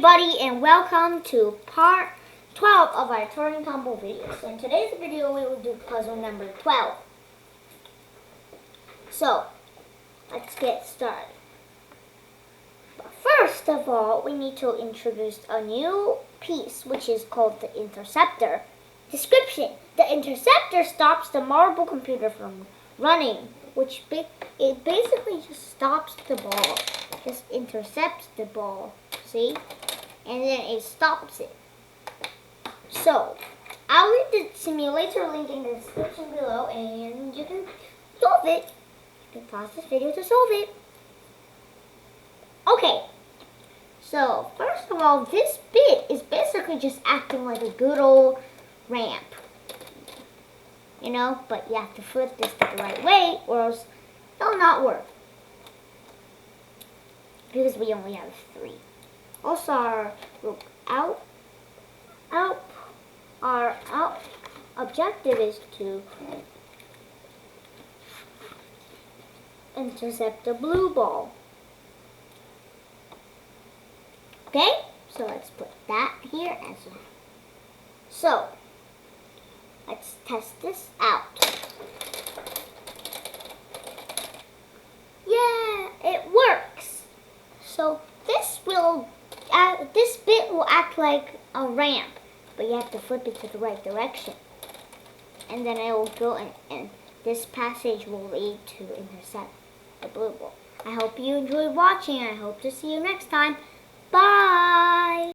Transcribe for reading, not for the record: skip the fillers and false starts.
everybody, and welcome to part 12 of our Turing tumble videos. In today's video, we will do puzzle number 12. So, let's get started. But first of all, we need to introduce a new piece, which is called the Interceptor. Description: the Interceptor stops the marble computer from running, which it basically just stops the ball, just intercepts the ball. See? And then it stops it. So, I'll leave the simulator link in the description below and you can solve it. You can pause this video to solve it. Okay, so first of all, this bit is basically just acting like a good old ramp. You know, but you have to flip this the right way or else it'll not work. Because we only have 3. Also, our objective is to intercept the blue ball. Okay, so let's put that here as well. So, let's test this out. Yeah, it works. So this bit will act like a ramp, but you have to flip it to the right direction. And then it will go and this passage will lead to intercept the blue ball. I hope you enjoyed watching. I hope to see you next time. Bye!